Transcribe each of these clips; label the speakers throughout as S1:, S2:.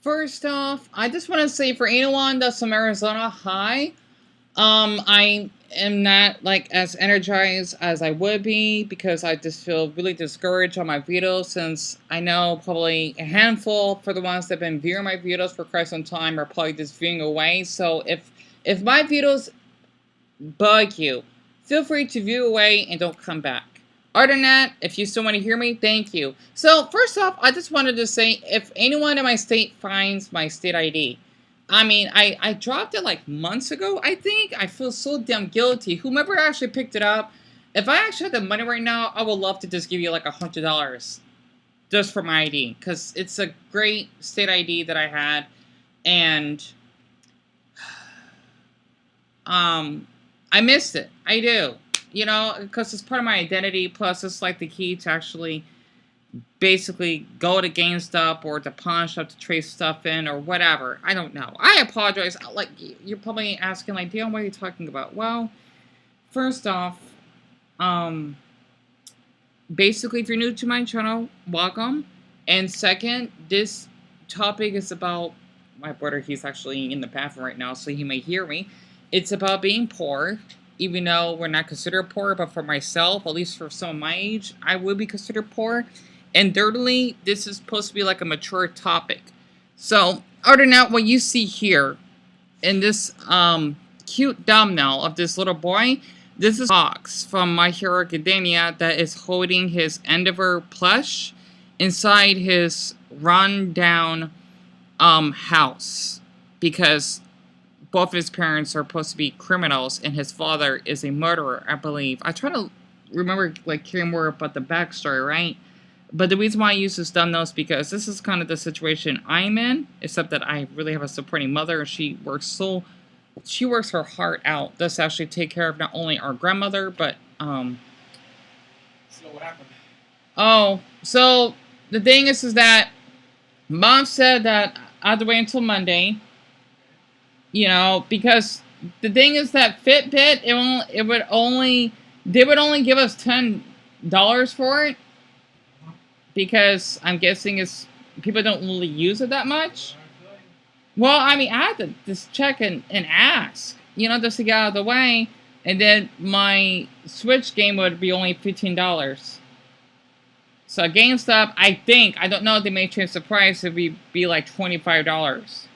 S1: First off, I just want to say for anyone that's from Arizona, hi. I am not like as energized as I would be because I just feel really discouraged on my videos since I know probably a handful for the ones that have been viewing my videos for quite some time are probably just viewing away. So if my videos bug you, feel free to view away and don't come back. Other than that, if you still want to hear me, thank you. So, first off, I just wanted to say if anyone in my state finds my state ID, I mean, I dropped it like months ago, I think. I feel so damn guilty. Whomever actually picked it up, if I actually had the money right now, I would love to just give you like $100 just for my ID because it's a great state ID that I had. And um, I missed it. I do. You know, because it's part of my identity. Plus, it's like the key to actually basically go to GameStop or to pawn shop to trade stuff in or whatever. I don't know. I apologize. Like, you're probably asking, like, Deon, what are you talking about? Well, first off, um, basically, if you're new to my channel, welcome. And second, this topic is about my brother. He's actually in the bathroom right now, so he may hear me. It's about being poor, even though we're not considered poor, but for myself, at least for some of my age, I would be considered poor. And thirdly, this is supposed to be like a mature topic. So, other than that, what you see here in this cute thumbnail of this little boy, this is Fox from My Hero Academia that is holding his Endeavor plush inside his run-down house because both his parents are supposed to be criminals and his father is a murderer, I believe. I try to remember, like, hearing more about the backstory, right? But the reason why I use this thumbnail is because this is kind of the situation I'm in, except that I really have a supporting mother and she works her heart out. Does actually take care of not only our grandmother, but
S2: So what happened?
S1: oh, so the thing is that mom said that I had to wait until Monday. You know, because the thing is that Fitbit, they would only give us $10 for it because I'm guessing it's people don't really use it that much. Well, I mean, I had to just check and ask, you know, just to get out of the way, and then my Switch game would be only $15. So GameStop, I don't know if they may change the price, it would be like $25.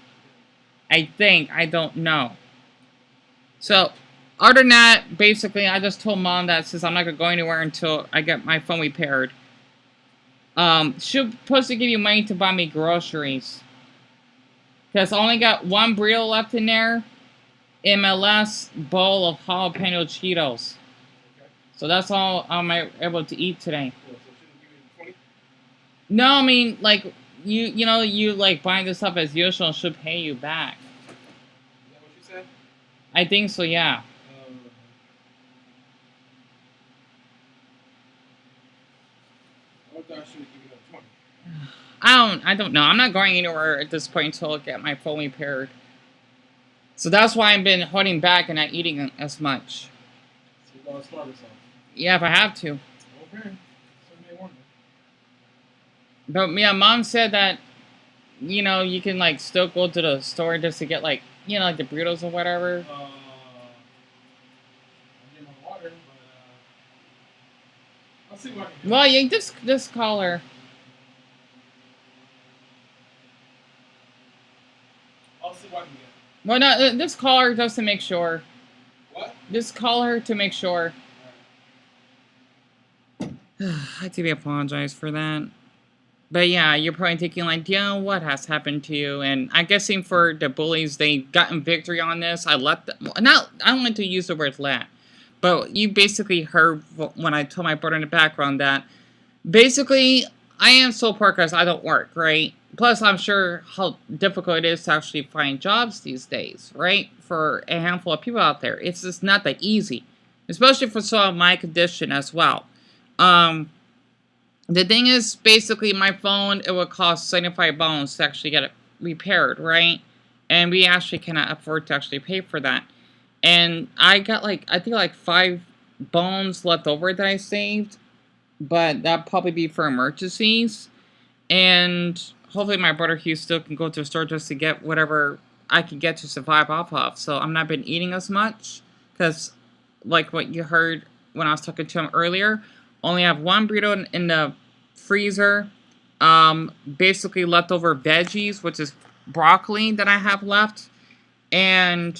S1: I don't know. So, other than that, basically, I just told mom that since I'm not going to go anywhere until I get my phone repaired, she's supposed to give you money to buy me groceries. Because I only got one burrito left in there in my last bowl of jalapeno Cheetos. So that's all I'm able to eat today. No, I mean, like, you know, you like buying this stuff as usual and should pay you back.
S2: Is that what you said?
S1: I think so, yeah.
S2: I thought I should have given up 20.
S1: I don't know. I'm not going anywhere at this point until I get my phone repaired. So that's why I've been holding back and not eating as much.
S2: So you're going to starve yourself?
S1: Yeah, if I have to.
S2: Okay. Sunday wonder.
S1: But yeah, mom said that, you know, you can like still go to the store just to get like, you know, like the burritos or whatever.
S2: I'm getting my water, but I'll see what I can do.
S1: Well, you just call her.
S2: I'll see what I can get.
S1: Well, no, just call her just to make sure.
S2: What?
S1: Just call her to make sure. I do apologize for that. But yeah, you're probably thinking like, yeah, what has happened to you? And I'm guessing for the bullies, they gotten victory on this. I don't like to use the word let, but you basically heard when I told my brother in the background that basically I am so poor because I don't work, right? Plus, I'm sure how difficult it is to actually find jobs these days, right? For a handful of people out there, it's just not that easy, especially for someone of my condition as well. The thing is, basically, my phone, it would cost 75 bones to actually get it repaired, right? And we actually cannot afford to actually pay for that. And I got like, I think like 5 bones left over that I saved. But that'd probably be for emergencies. And hopefully my brother Hugh still can go to the store just to get whatever I can get to survive off of. So I'm not been eating as much because, like what you heard when I was talking to him earlier, only have one burrito in the freezer. Basically leftover veggies, which is broccoli that I have left, and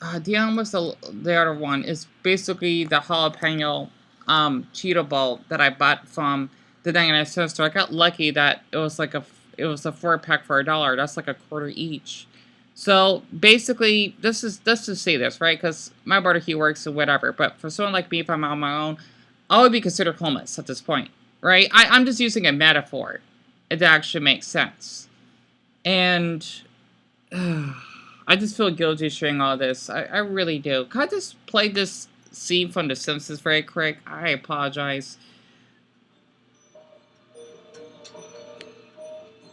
S1: Deon was the other one. Is basically the jalapeno Cheeto ball that I bought from the 99-cent store. I got lucky that it was like a 4-pack for $1. That's like a quarter each. So basically, this is let's just say this, right? Because my brother he works or whatever. But for someone like me, if I'm on my own, I would be considered homeless at this point, right? I'm just using a metaphor. It actually makes sense, and I just feel guilty sharing all this. I really do. Can I just play this scene from The Simpsons very quick? I apologize.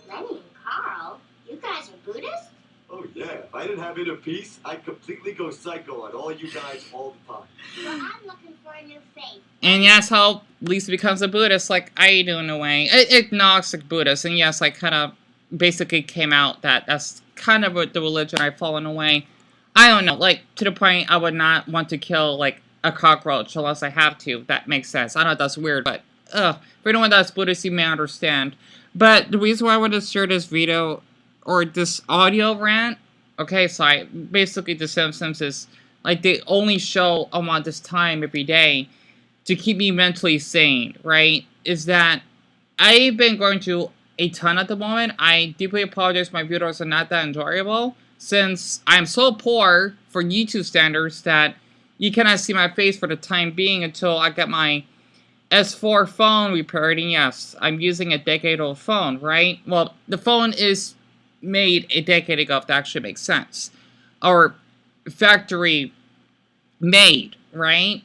S3: Lenny and Carl, you guys are Buddhists?
S4: Oh yeah, if I didn't have inner peace, I'd completely go psycho on all you guys all the time.
S3: Well, I'm looking for a new faith.
S1: And yes, how Lisa becomes a Buddhist, like I do in a way. Agnostic Buddhist, and yes, I kind of basically came out that that's kind of the religion I've fallen away. I don't know, like to the point I would not want to kill like a cockroach unless I have to. That makes sense. I know that's weird, but for anyone that's Buddhist, you may understand. But the reason why I wanted to share this video or this audio rant, okay, so I basically The Simpsons is like they only show I want this time every day to keep me mentally sane, right? Is that I've been going through a ton at the moment. I deeply apologize my videos are not that enjoyable since I'm so poor for YouTube standards that you cannot see my face for the time being until I get my S4 phone repaired. And yes, I'm using a decade-old phone, right? Well, the phone is made a decade ago, if that actually makes sense. Or factory made, right?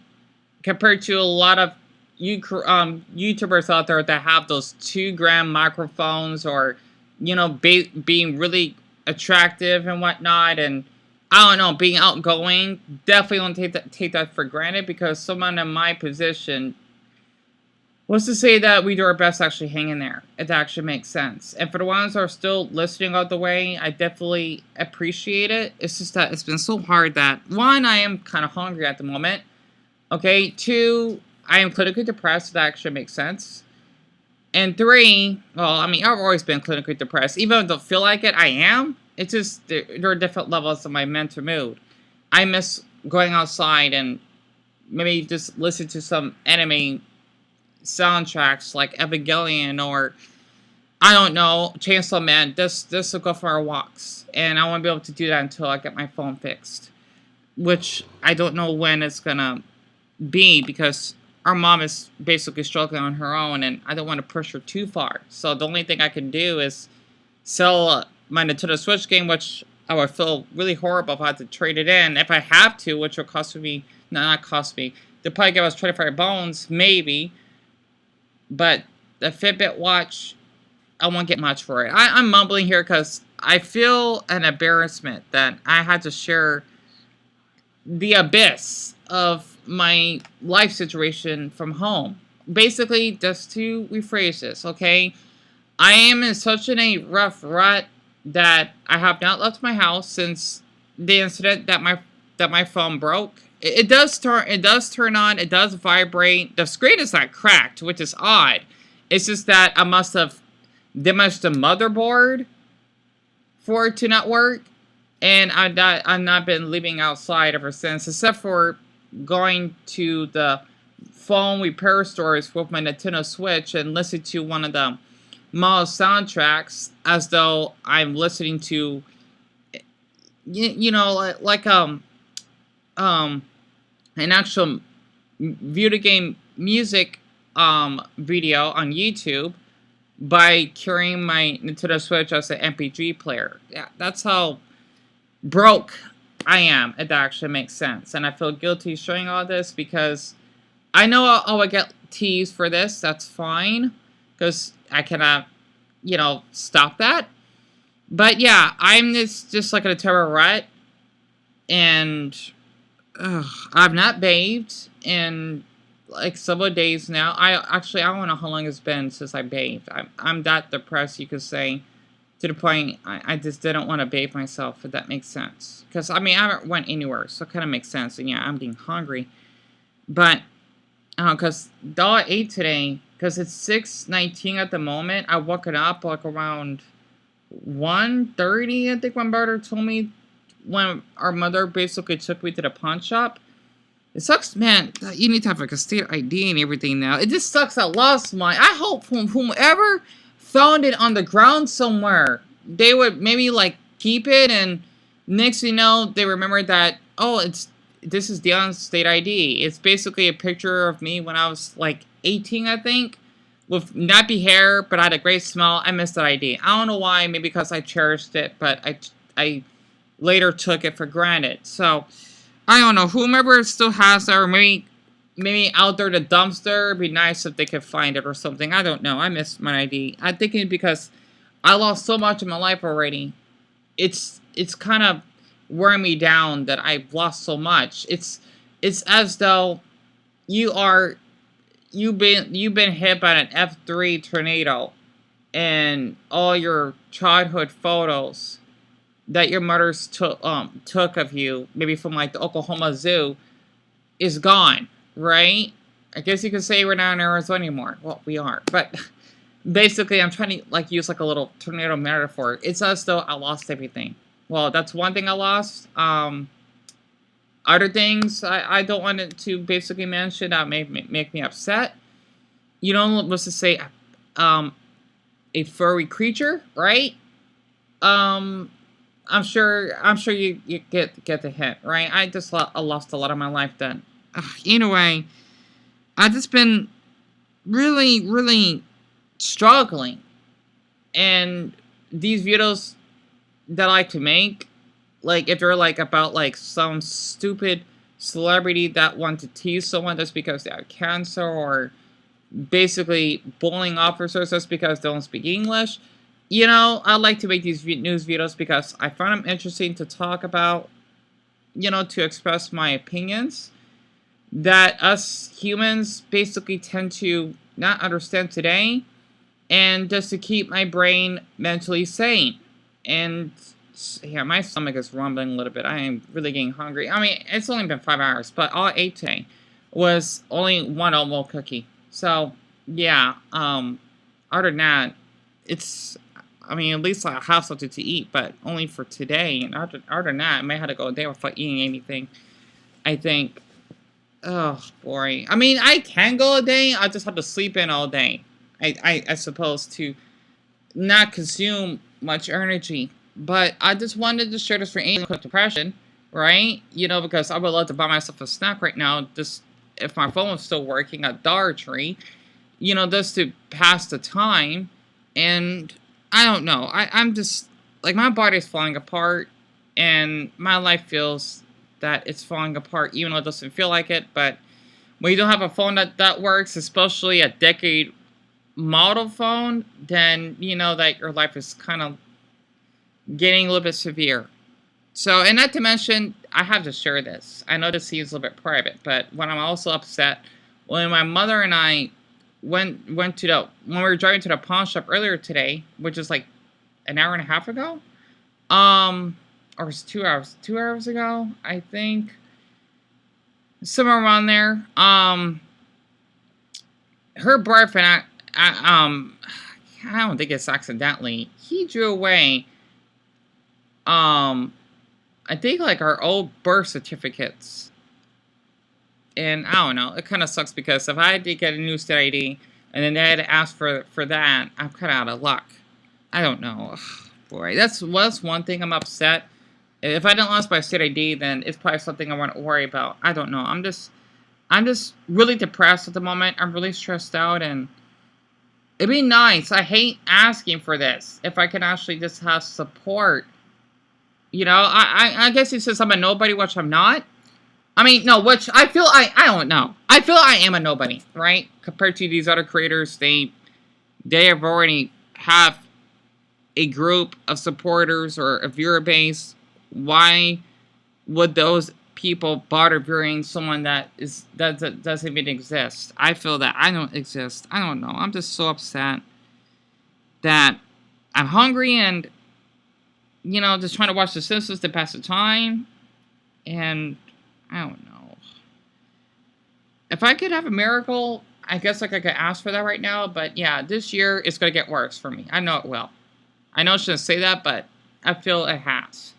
S1: Compared to a lot of YouTubers out there that have those 2-gram microphones or, you know, being really attractive and whatnot, and I don't know, being outgoing. Definitely don't take that for granted because someone in my position was to say that we do our best to actually hang in there. It actually makes sense. And for the ones that are still listening all the way, I definitely appreciate it. It's just that it's been so hard that, one, I am kind of hungry at the moment. Okay, 2, I am clinically depressed. That actually makes sense. And 3, well, I mean, I've always been clinically depressed. Even though I don't feel like it, I am. It's just, there are different levels of my mental mood. I miss going outside and maybe just listen to some anime soundtracks like Evangelion or, I don't know, Chainsaw Man. This will go for our walks. And I won't be able to do that until I get my phone fixed. Which I don't know when it's gonna be because our mom is basically struggling on her own and I don't want to push her too far. So the only thing I can do is sell my Nintendo Switch game, which I would feel really horrible if I had to trade it in. If I have to, which will cost me, no, not cost me, they'll probably give us 25 bones, maybe. But the Fitbit watch, I won't get much for it. I'm mumbling here because I feel an embarrassment that I had to share the abyss of my life situation from home. Basically, just to rephrase this, okay? I am in such a rough rut that I have not left my house since the incident that my phone broke. It does turn on, it does vibrate. The screen is not cracked, which is odd. It's just that I must have damaged the motherboard for it to not work. And I've not been leaving outside ever since, except for going to the phone repair stores with my Nintendo Switch and listening to one of the mall soundtracks as though I'm listening to, you know, like an actual video game music video on YouTube by carrying my Nintendo Switch as an MP3 player. Yeah, that's how broke I am. It actually makes sense. And I feel guilty showing all this because I know I'll get teased for this. That's fine. Because I cannot, you know, stop that. But yeah, I'm just like in a terrible rut. And I've not bathed in like several days now. I don't know how long it's been since I bathed. I'm that depressed, you could say. to the point I just didn't want to bathe myself, if that makes sense. Because, I mean, I haven't went anywhere, so it kind of makes sense. And, yeah, I'm being hungry. But, because all I ate today, because it's 6:19 at the moment, I woke it up, like, around 1:30, I think my brother told me, when our mother basically took me to the pawn shop. It sucks, man. You need to have like a state ID and everything now. It just sucks. I lost mine. I hope whomever found it on the ground somewhere, they would maybe like keep it, and next thing you know, they remember that, oh, this is Deon's state ID. It's basically a picture of me when I was like 18, I think, with nappy hair, but I had a great smell. I missed that ID. I don't know why. Maybe because I cherished it, but I later took it for granted. So I don't know. Whomever still has it, or maybe out there the dumpster, it'd be nice if they could find it or something. I don't know. I missed my ID. I'm thinking because I lost so much in my life already. It's kind of wearing me down that I've lost so much. It's as though you've been hit by an F3 tornado, and all your childhood photos that your mother's took of you, maybe from like the Oklahoma Zoo, is gone, right? I guess you could say we're not in Arizona anymore. Well, we are, but basically, I'm trying to like use like a little tornado metaphor. It's as though I lost everything. Well, that's one thing I lost. Other things I don't want it to basically mention that may make me upset. You know, let's just say, a furry creature, right? I'm sure you get the hint, right? I lost a lot of my life then. Anyway, I've just been really, really struggling. And these videos that I like to make, like if they're like about like some stupid celebrity that want to tease someone just because they have cancer, or basically bullying officers just because they don't speak English. You know, I like to make these news videos because I find them interesting to talk about, you know, to express my opinions that us humans basically tend to not understand today, and just to keep my brain mentally sane. And yeah, my stomach is rumbling a little bit. I am really getting hungry. I mean, it's only been 5 hours, but all I ate today was only one oatmeal cookie. So, yeah, other than that, I mean, at least I have something to eat, but only for today. And other than that, I may have to go a day without eating anything, I think. Oh, boy. I mean, I can go a day. I just have to sleep in all day, I suppose, to not consume much energy. But I just wanted to share this for anyone with depression, right? You know, because I would love to buy myself a snack right now, just if my phone was still working at Dollar Tree, you know, just to pass the time. And I don't know. I'm just, like, my body's falling apart, and my life feels that it's falling apart, even though it doesn't feel like it. But when you don't have a phone that works, especially a decade model phone, then you know that your life is kind of getting a little bit severe. So, and not to mention, I have to share this. I know this seems a little bit private, but when I'm also upset, when my mother and I when we were driving to the pawn shop earlier today, which is like an hour and a half ago, or it's 2 hours, 2 hours ago, I think, somewhere around there. Her boyfriend, I don't think it's accidentally, he drew away, I think like our old birth certificates. And I don't know, it kind of sucks because if I had to get a new state ID and then they had to ask for that, I'm kind of out of luck. I don't know. Ugh, boy, that's one thing I'm upset. If I didn't lose my state ID, then it's probably something I want to worry about. I don't know. I'm just really depressed at the moment. I'm really stressed out, and it'd be nice. I hate asking for this. If I can actually just have support. You know, I guess he says I'm a nobody, which I'm not. I mean, no, which I feel I don't know. I feel I am a nobody, right? Compared to these other creators, they have already have a group of supporters or a viewer base. Why would those people bother viewing someone that doesn't even exist? I feel that I don't exist. I don't know. I'm just so upset that I'm hungry and, you know, just trying to watch The Simpsons to pass the time. And I don't know. If I could have a miracle, I guess like I could ask for that right now. But yeah, this year it's going to get worse for me. I know it will. I know I shouldn't say that, but I feel it has.